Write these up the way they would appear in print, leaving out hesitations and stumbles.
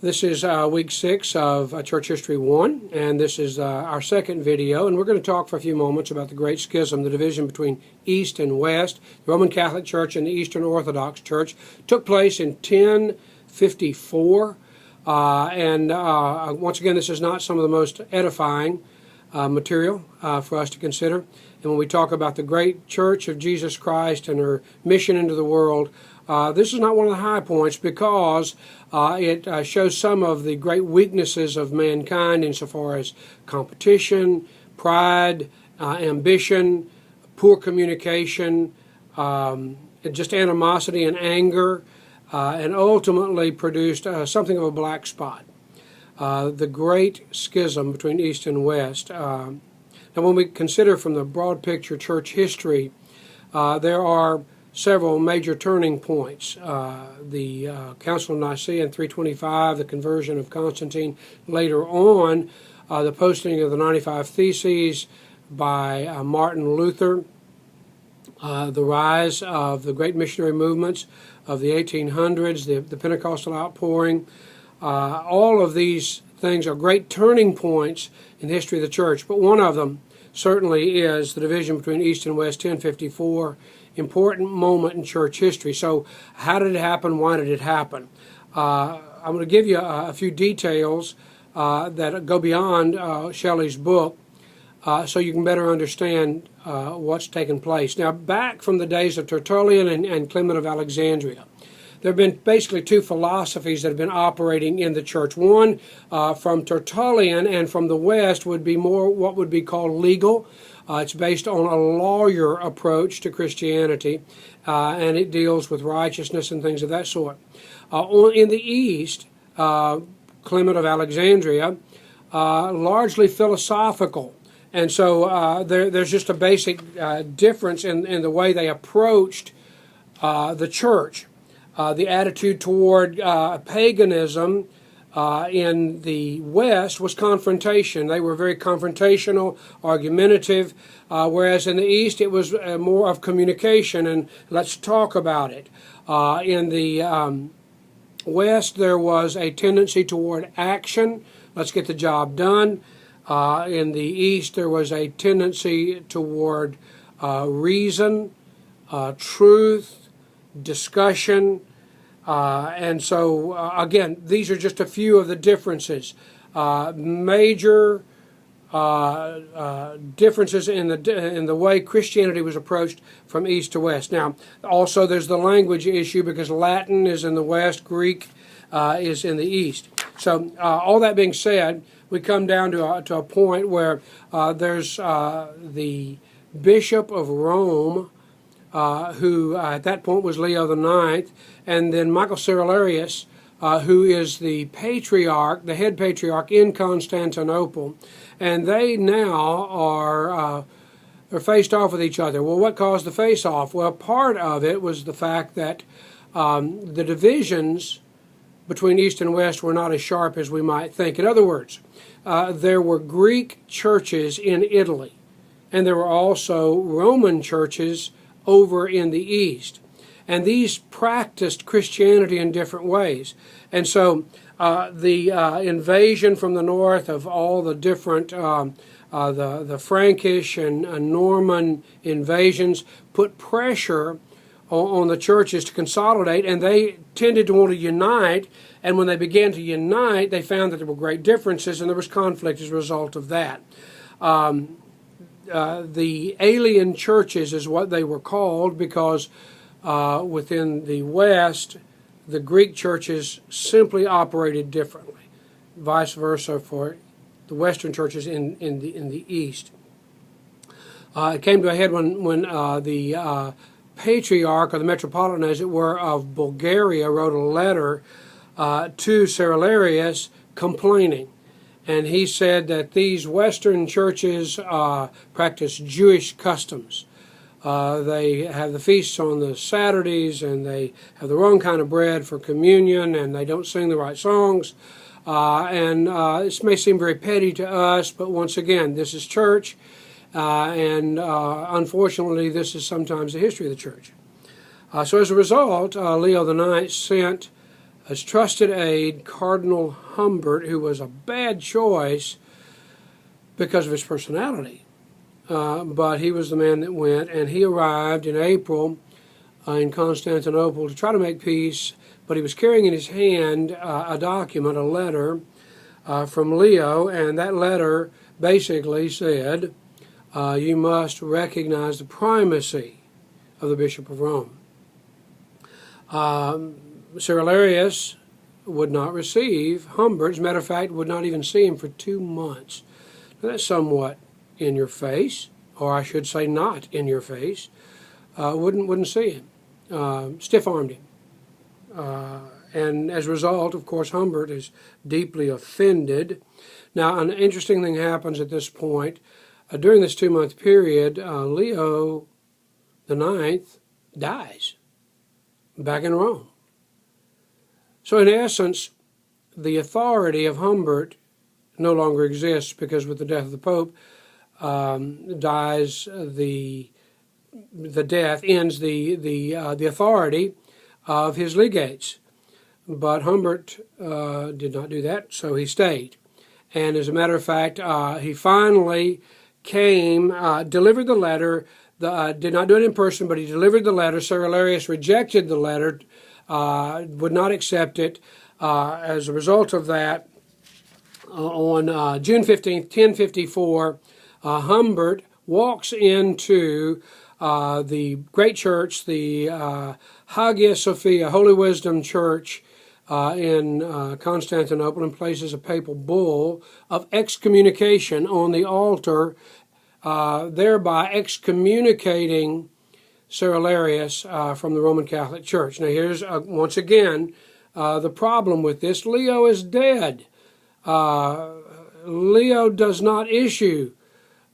This is week 6 of Church History 1, and this is our second video, and we're going to talk for a few moments about the Great Schism, the division between East and West. The Roman Catholic Church and the Eastern Orthodox Church took place in 1054, and once again, this is not some of the most edifying material for us to consider. And when we talk about the great Church of Jesus Christ and her mission into the world, this is not one of the high points because it shows some of the great weaknesses of mankind insofar as competition, pride, ambition, poor communication, just animosity and anger, and ultimately produced something of a black spot. The Great Schism between East and West. Now, when we consider from the broad picture church history, there are several major turning points. The Council of Nicaea in 325, the conversion of Constantine later on, the posting of the 95 Theses by Martin Luther, the rise of the great missionary movements of the 1800s, the Pentecostal outpouring. All of these things are great turning points in the history of the church, but one of them certainly is the division between East and West, 1054, important moment in church history. So how did it happen? Why did it happen? I'm going to give you a few details that go beyond Shelley's book so you can better understand what's taken place. Now, back from the days of Tertullian and Clement of Alexandria, there have been basically two philosophies that have been operating in the church. One from Tertullian and from the West would be more what would be called legal. It's based on a lawyer approach to Christianity, and it deals with righteousness and things of that sort. In the East, Clement of Alexandria, largely philosophical. And so there's just a basic difference in the way they approached the church. The attitude toward paganism in the West was confrontation. They were very confrontational, argumentative, whereas in the East it was more of communication and let's talk about it. In the West there was a tendency toward action. Let's get the job done. In the East there was a tendency toward reason, truth, discussion, and so again, these are just a few of the differences. Major differences in the way Christianity was approached from East to West. Now, also there's the language issue because Latin is in the West, Greek is in the East. So all that being said, we come down to a point where there's the Bishop of Rome, who at that point was Leo IX, and then Michael Cerularius, who is the patriarch, the head patriarch in Constantinople, and they now are faced off with each other. Well, what caused the face-off? Well, part of it was the fact that the divisions between East and West were not as sharp as we might think. In other words, there were Greek churches in Italy, and there were also Roman churches over in the East. And these practiced Christianity in different ways. And so the invasion from the north of all the different, the Frankish and Norman invasions put pressure on the churches to consolidate, and they tended to want to unite. And when they began to unite, they found that there were great differences, and there was conflict as a result of that. The alien churches is what they were called because within the West, the Greek churches simply operated differently. Vice versa for the Western churches in the East. It came to a head when the Patriarch, or the Metropolitan as it were, of Bulgaria wrote a letter to Cerularius complaining. And he said that these Western churches practice Jewish customs. They have the feasts on the Saturdays, and they have the wrong kind of bread for communion, and they don't sing the right songs. This may seem very petty to us, but once again, this is church, and unfortunately, this is sometimes the history of the church. So as a result, Leo IX sent His trusted aide, Cardinal Humbert, who was a bad choice because of his personality. But he was the man that went, and he arrived in April in Constantinople to try to make peace, but he was carrying in his hand a document, a letter from Leo, and that letter basically said, you must recognize the primacy of the Bishop of Rome. Cerularius would not receive Humbert. As a matter of fact, would not even see him for 2 months. Now, that's somewhat in your face, or I should say not in your face. Wouldn't see him. Stiff-armed him. And as a result, of course, Humbert is deeply offended. Now, an interesting thing happens at this point. During this 2-month period, Leo IX dies back in Rome. So in essence, the authority of Humbert no longer exists, because with the death of the Pope, dies the death, ends the authority of his legates. But Humbert did not do that, so he stayed. And as a matter of fact, he finally came, delivered the letter, did not do it in person, but he delivered the letter. Cerularius rejected the letter, would not accept it. As a result of that, on June 15th, 1054, Humbert walks into the great church, the Hagia Sophia, Holy Wisdom Church in Constantinople, and places a papal bull of excommunication on the altar, thereby excommunicating Cerularius from the Roman Catholic Church. Now here's, once again, the problem with this. Leo is dead. Leo does not issue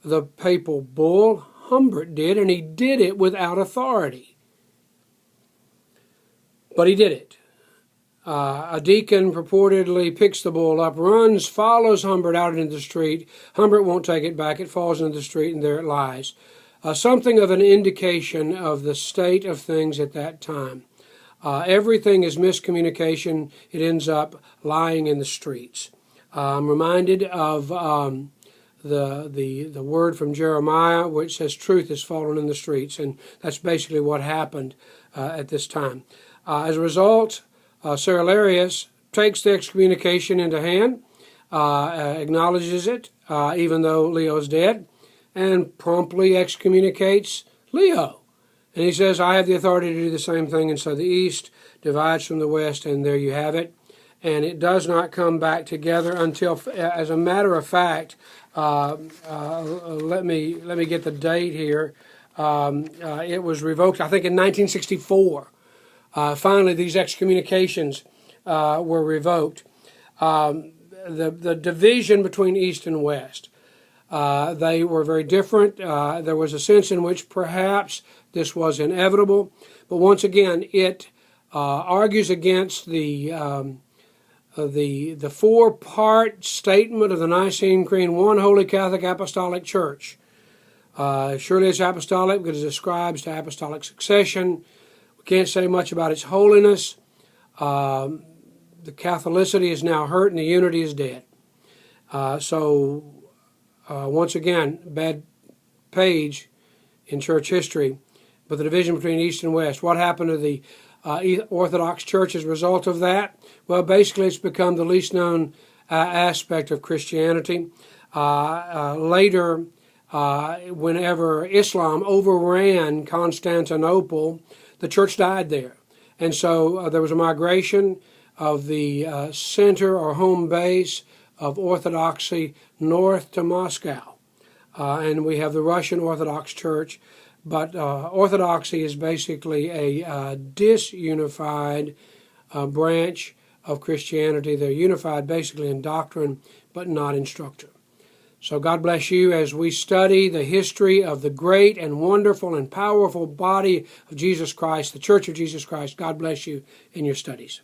the papal bull. Humbert did, and he did it without authority. But he did it. A deacon purportedly picks the bull up, runs, follows Humbert out into the street. Humbert won't take it back. It falls into the street, and there it lies. Something of an indication of the state of things at that time. Everything is miscommunication. It ends up lying in the streets. I'm reminded of the word from Jeremiah, which says truth has fallen in the streets, and that's basically what happened at this time. As a result, Cerularius takes the excommunication into hand, acknowledges it, even though Leo is dead, and promptly excommunicates Leo. And he says, I have the authority to do the same thing, and so the East divides from the West, and there you have it. And it does not come back together until, as a matter of fact, let me get the date here. It was revoked, I think, in 1964. Finally, these excommunications were revoked. The division between East and West, they were very different. There was a sense in which perhaps this was inevitable, but once again, it argues against the four-part statement of the Nicene Creed: one holy Catholic Apostolic Church. Surely it's apostolic because it ascribes to apostolic succession. We can't say much about its holiness. The Catholicity is now hurt and the unity is dead. Once again, bad page in church history, but the division between East and West. What happened to the Orthodox Church as a result of that? Well, basically it's become the least known aspect of Christianity. Later, whenever Islam overran Constantinople, the church died there. And so there was a migration of the center or home base of Orthodoxy north to Moscow. And we have the Russian Orthodox Church. But Orthodoxy is basically a disunified branch of Christianity. They're unified basically in doctrine, but not in structure. So God bless you as we study the history of the great and wonderful and powerful body of Jesus Christ, the Church of Jesus Christ. God bless you in your studies.